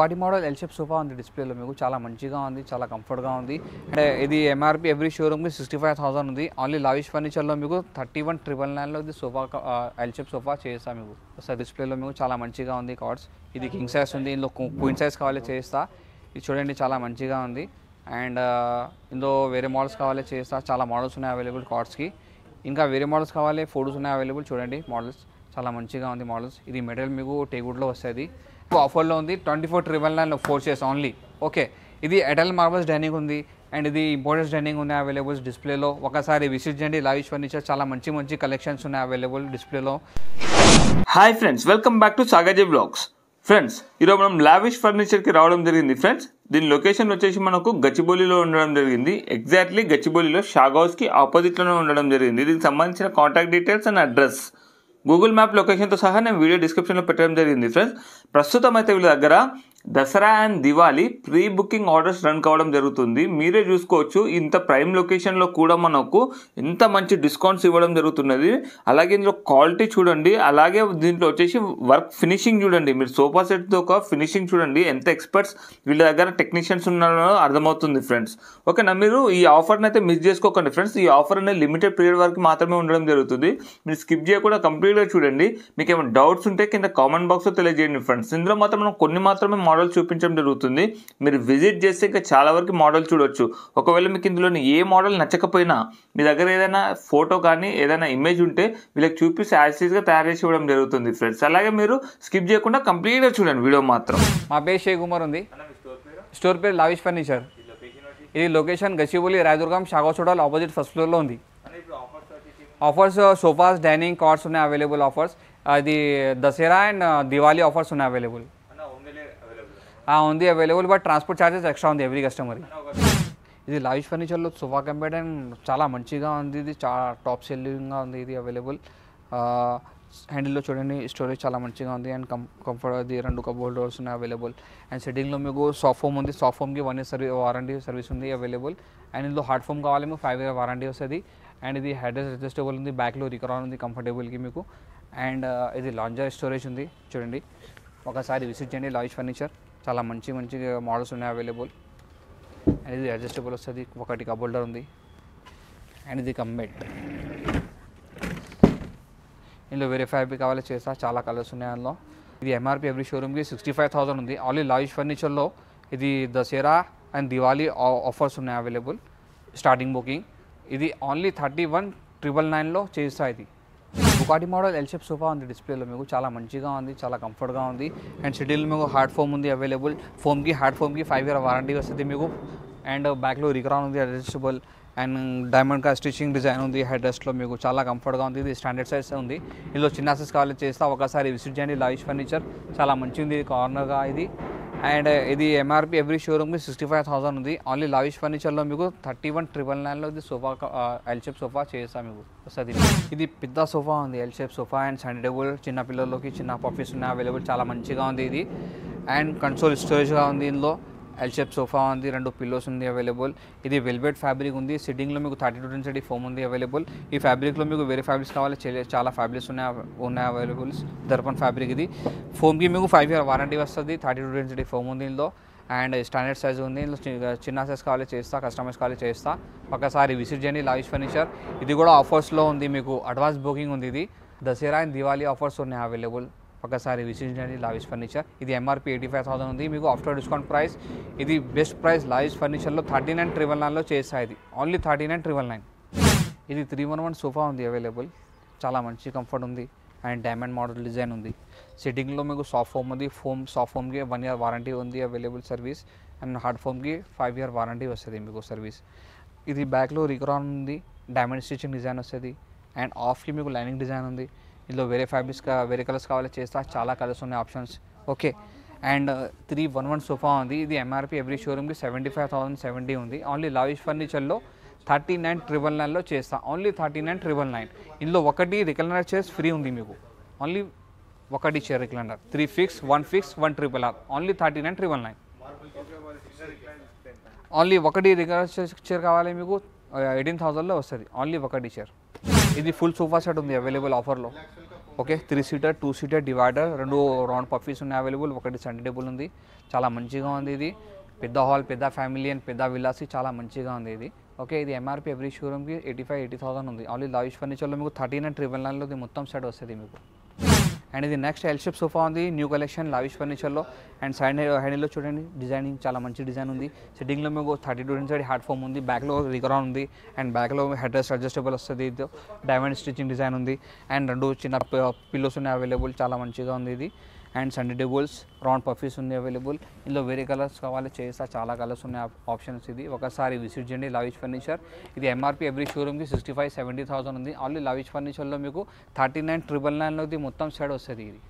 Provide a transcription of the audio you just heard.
బుకాటి model L shape sofa ఉంది డిస్ప్లేలో మీకు చాలా మంచిగా ఉంది, చాలా కంఫర్ట్గా ఉంది. అంటే ఇది ఎంఆర్పి ఎవ్రీ షోరూమ్కి 65,000 ఉంది. ఓన్లీ లావిష్ ఫర్నిచర్లో మీకు 31,999లో ఇది సోఫా ఎల్ షేప్ సోఫా చేస్తా మీకు సార్. డిస్ప్లేలో మీకు చాలా మంచిగా ఉంది కార్డ్స్. ఇది కింగ్ సైజ్ ఉంది, ఇందులో క్వీన్ సైజ్ కావాలి చేస్తా. ఇది చూడండి చాలా మంచిగా ఉంది. అండ్ ఇందులో వేరే మోడల్స్ కావాలి చేస్తా. చాలా మోడల్స్ ఉన్నాయి అవైలబుల్ కార్డ్స్కి. ఇంకా వేరే మోడల్స్ కావాలి ఫోటోస్ ఉన్నాయి అవైలబుల్. చూడండి మోడల్స్ చాలా మంచిగా ఉంది మోడల్స్. ఇది మెటీరియల్ మీకు టేగుడ్లో వస్తుంది. ఆఫర్లో ఉంది 24,999లో 4 చైర్స్ ఓన్లీ. ఓకే, ఇది ఎటల్ మార్బల్స్ డైనింగ్ ఉంది అండ్ ఇది ఇంపోర్టెడ్స్ డైనింగ్ ఉన్నాయి అవైలబుల్ డిస్ప్లేలో. ఒకసారి విజిట్ చేయండి. లావిష్ ఫర్నిచర్ చాలా మంచి మంచి కలెక్షన్స్ ఉన్నాయి అవైలబుల్ డిస్ప్లేలో. Hi friends, welcome back to Sagarji blogs. Friends, ఈరోజు మనం లావిష్ ఫర్నిచర్కి రావడం జరిగింది. ఫ్రెండ్స్, దీని లొకేషన్ వచ్చేసి మనకు గచ్చిబౌలిలో ఉండడం జరిగింది. ఎగ్జాక్ట్లీ గచ్చిబౌలిలో షాగౌస్కి ఆపోజిట్లోనే ఉండడం జరిగింది. దీనికి సంబంధించిన contact details and address Google map లొకేషన్తో సహా నేను వీడియో డిస్క్రిప్షన్లో పెట్టడం జరిగింది. ఫ్రెండ్స్, ప్రస్తుతం అయితే వీళ్ళ దగ్గర Dasara and Diwali pre booking orders run కావడం జరుగుతుంది. మీరే చూసుకోవచ్చు, ఇంత ప్రైమ్ లొకేషన్లో కూడా మనకు ఎంత మంచి డిస్కౌంట్స్ ఇవ్వడం జరుగుతున్నది. అలాగే ఇందులో క్వాలిటీ చూడండి, అలాగే దీంట్లో వచ్చేసి వర్క్ ఫినిషింగ్ చూడండి. మీరు సోఫా సెట్తో ఒక ఫినిషింగ్ చూడండి, ఎంత ఎక్స్పర్ట్స్ వీళ్ళ దగ్గర టెక్నీషియన్స్ ఉన్నారో అర్థమవుతుంది. ఫ్రెండ్స్, ఓకేనా, మీరు ఈ ఆఫర్ని అయితే మిస్ చేసుకోకండి. ఫ్రెండ్స్, ఈ ఆఫర్ అనేది లిమిటెడ్ పీరియడ్ వరకు మాత్రమే ఉండడం జరుగుతుంది. మీరు స్కిప్ చేయకుండా కంప్లీట్గా చూడండి. మీకు ఏమైనా డౌట్స్ ఉంటే కింద కామెంట్ బాక్స్లో తెలియజేయండి. ఫ్రెండ్స్, ఇందులో మాత్రం మనం కొన్ని మాత్రమే మోడల్ చూపించడం జరుగుతుంది. మీరు విజిట్ చేస్తే ఇంకా చాలా వరకు మోడల్ చూడొచ్చు. ఒకవేళ మీకు ఇందులోని ఏ మోడల్ నచ్చకపోయినా మీ దగ్గర ఏదైనా ఫోటో కానీ ఏదైనా ఇమేజ్ ఉంటే వీళ్ళకి చూపిస్తే యాక్సెస్గా తయారు చేసి ఇవ్వడం జరుగుతుంది. ఫ్రెండ్స్, అలాగే మీరు స్కిప్ చేయకుండా కంప్లీట్గా చూడండి వీడియో మాత్రం. మా పేరు షేక్ ఉమర్ ఉంది. స్టోర్ పేరు లావిష్ ఫర్నిచర్. ఇది లొకేషన్ గచ్చిబౌలి రాయదుర్గం షాగౌస్ హోటల్ ఆపోజిట్ ఫస్ట్ ఫ్లోర్లో ఉంది. ఆఫర్స్ సోఫాస్ డైనింగ్ కార్డ్స్ ఉన్నాయి అవైలబుల్ ఆఫర్స్. అది దసరా అండ్ దివాళీ ఆఫర్స్ ఉన్నాయి అవైలబుల్. ఉంది available, but transport charges extra ఉంది ఎవ్రీ కస్టమర్. ఇది లావిష్ ఫర్నిచర్లో సోఫా కంపెనీ అండ్ చాలా మంచిగా ఉంది. ఇది చాలా టాప్ సెల్లింగ్గా ఉంది. ఇది అవైలబుల్. హ్యాండిల్లో చూడండి, స్టోరేజ్ చాలా మంచిగా ఉంది అండ్ కంఫర్ట్. అది 2 కబోర్డ్ డోర్స్ ఉన్నాయి అవైలబుల్. అండ్ సెట్టింగ్లో మీకు సాఫ్ట్ ఫోమ్ ఉంది. సాఫ్ట్ ఫోమ్కి 1 year వారంటీ సర్వీస్ ఉంది అవైలబుల్. అండ్ ఇందులో హార్డ్ ఫోమ్ కావాలి మీకు 5 year వారంటీ వస్తుంది. అండ్ ఇది హెడ్ అడ్జస్టబుల్ ఉంది, బ్యాక్లో రికరాన్ ఉంది కంఫర్టబుల్కి మీకు. అండ్ ఇది లాంజర్ స్టోరేజ్ ఉంది చూడండి. ఒకసారి విజిట్ చేయండి. లావిష్ ఫర్నిచర్ చాలా మంచి మంచి మోడల్స్ ఉన్నాయి అవైలబుల్. అండ్ ఇది అడ్జస్టబుల్ వస్తుంది, ఒకటి కబోల్డర్ ఉంది. అండ్ ఇది కంబెడ్. ఇందులో వేరే ఫ్యాబ్రిక్ కావాలి చేస్తా, చాలా కలర్స్ ఉన్నాయి అందులో. ఇది ఎంఆర్పి ఎవ్రీ షోరూమ్కి 65,000 ఉంది. ఓన్లీ లావిష్ ఫర్నిచర్లో ఇది దసరా అండ్ దివాళీ ఆఫర్స్ ఉన్నాయి అవైలబుల్. స్టార్టింగ్ బుకింగ్ ఇది ఓన్లీ 31,999లో చేస్తా. ఇది బుకాటి మోడల్ ఎల్ షేప్ సోఫా ఉంది డిస్ప్లేలో మీకు చాలా మంచిగా ఉంది, చాలా కంఫర్ట్గా ఉంది. అండ్ షెడ్యూల్ మీకు హార్డ్ ఫోమ్ ఉంది అవైలబుల్. హార్డ్ ఫోమ్కి 5 year వారంటీ వస్తుంది మీకు. అండ్ బ్యాక్లో రికరాన్ ఉంది అడ్జస్టబుల్. అండ్ డైమండ్ కా స్టిచింగ్ డిజైన్ ఉంది హెడ్ రెస్ట్లో మీకు చాలా కంఫర్ట్గా ఉంది. ఇది స్టాండర్డ్ సైజ్ ఉంది. ఇందులో చిన్న సైజ్ కావాలి చేస్తా. ఒకసారి విజిట్ చేయండి. లావిష్ ఫర్నిచర్ చాలా మంచిగా ఉంది కార్నర్గా ఇది. అండ్ ఇది ఎంఆర్పి ఎవ్రీ షోరూమ్కి 65,000 ఉంది. ఓన్లీ లావిష్ ఫర్నిచర్లో మీకు 31,999లో ఇది సోఫా ఎల్ షేప్ సోఫా చేస్తా మీకు వస్తుంది. ఇది పెద్ద సోఫా ఉంది L shape sofa and study table. చిన్న పిల్లలకి చిన్న పఫీస్ ఉన్నాయి అవైలబుల్. చాలా మంచిగా ఉంది ఇది. అండ్ కన్సోల్ స్టోరేజ్గా ఉంది. ఇందులో ఎల్ షేప్ సోఫా ఉంది, 2 పిల్లోస్ ఉంది అవైలబుల్. ఇది వెల్వెట్ ఫ్యాబ్రిక్ ఉంది. సిట్టింగ్లో మీకు 32 inch ఫోమ్ ఉంది అవైలబుల్. ఈ ఫ్యాబ్రిక్లో మీకు వేరే ఫ్యాబ్రిక్స్ కావాలి చాలా ఫ్యాబ్రిక్స్ ఉన్నాయి అవైలబుల్. దర్పణ్ ఫ్యాబ్రిక్ ఇది. ఫోమ్కి మీకు 5 year వారంటీ వస్తుంది. 32 inch ఫోమ్ ఉంది ఇందులో. అండ్ స్టాండర్డ్ సైజ్ ఉంది. ఇందులో చిన్న సైజ్ కావాలి చేస్తా, కస్టమైజ్ కావాలి చేస్తా. ఒకసారి విజిట్ చేయండి లావిష్ ఫర్నిచర్. ఇది కూడా ఆఫర్స్లో ఉంది మీకు. అడ్వాన్స్ బుకింగ్ ఉంది. ఇది దసరా అండ్ దివాళీ ఆఫర్స్ ఉన్నాయి అవైలబుల్. ఒకసారి విజిట్ చేయండి లావిష్ ఫర్నిచర్. ఇది ఎంఆర్పి 85,000 ఉంది మీకు. ఆఫ్టర్ డిస్కౌంట్ ప్రైస్ ఇది బెస్ట్ ప్రైస్ లావిష్ ఫర్నిచర్లో 39,999లో చేస్తా. ఇది ఓన్లీ 39,999. ఇది 311 సోఫా ఉంది అవైలబుల్. చాలా మంచి కంఫర్ట్ ఉంది అండ్ డైమండ్ మోడల్ డిజైన్ ఉంది. సిట్టింగ్లో మీకు సాఫ్ట్ ఫోమ్ ఉంది. సాఫ్ట్ ఫోమ్కి 1 year వారంటీ ఉంది అవైలబుల్ సర్వీస్. అండ్ హార్డ్ ఫోమ్కి 5 year వారంటీ వస్తుంది మీకు సర్వీస్. ఇది బ్యాక్లో రికరాన్ ఉంది, డైమండ్ స్టిచింగ్ డిజైన్ వస్తుంది. అండ్ ఆఫ్కి మీకు లైనింగ్ డిజైన్ ఉంది. ఇందులో వేరే ఫ్యాబ్రిక్స్ వేరే కలర్స్ కావాలి చేస్తా, చాలా కలర్స్ ఉన్నాయి ఆప్షన్స్. ఓకే, అండ్ 311 సోఫా ఉంది. ఇది ఎంఆర్పి ఎవ్రీ షోరూమ్కి 75,070 ఉంది. ఓన్లీ లావిష్ ఫర్నిచర్లో 39,999లో చేస్తా. ఓన్లీ 39,999. ఇందులో ఒకటి రిక్లైనర్ చైర్స్ ఫ్రీ ఉంది మీకు. ఓన్లీ ఒకటి chair recliner, 3 fixed, 1 fixed, 1 RRR. Only 39,999. Only ఒకటి రిక్లైనర్ చైర్ కావాలి మీకు 18,000లో వస్తుంది. ఓన్లీ ఒకటి చైర్. ఇది ఫుల్ సోఫా సెట్ ఉంది అవైలబుల్ ఆఫర్లో. Okay, 3 seater 2 seater divider, 2 round puffies ఉన్నాయి అవైలబుల్. ఒకటి సెంటర్ టేబుల్ ఉంది. చాలా మంచిగా ఉంది. ఇది పెద్ద హాల్, పెద్ద ఫ్యామిలీ అండ్ పెద్ద విల్లాస్కి చాలా మంచిగా ఉంది ఇది. ఓకే, ఇది ఎంఆర్పి ఎవ్రీ షోరూమ్కి 80,000 ఉంది. ఓన్లీ లావిష్ ఫర్నిచర్లో మీకు 13,999లో ఇది మొత్తం సెట్ వస్తుంది మీకు. అండ్ ఇది నెక్స్ట్ ఎల్ షేప్ సోఫా ఉంది, న్యూ కలెక్షన్ లావిష్ ఫర్నిచర్లో. అండ్ సైడ్ హ్యాండిల్లో చూడండి డిజైనింగ్ చాలా మంచి డిజైన్ ఉంది. సిట్టింగ్లో మీకు 32 ఇంచ్ హార్డ్ ఫోమ్ ఉంది, బ్యాక్లో రిగరాన్ ఉంది అండ్ బ్యాక్లో హెడ్ రెస్ట్ అడ్జస్టబుల్ వస్తుంది. ఇది డైమండ్ స్టిచింగ్ డిజైన్ ఉంది అండ్ 2 చిన్న పిల్లోస్ ఉన్నాయి అవైలబుల్, చాలా మంచిగా ఉంది ఇది. And Sunday tables, round puffies ఉంది అవైలబుల్. ఇందులో వేరే కలర్స్ కావాలి చేస్తా, చాలా కలర్స్ ఉన్నాయి ఆప్షన్స్. ఇది ఒకసారి విజిట్ చేయండి లావిష్ ఫర్నిచర్. ఇది ఎంఆర్పి ఎవ్రీ షోరూమ్కి 65,000-70,000 ఉంది. ఓన్లీ లావిష్ ఫర్నిచర్లో మీకు 39,999లో ఇది మొత్తం సెట్ వస్తుంది ఇది.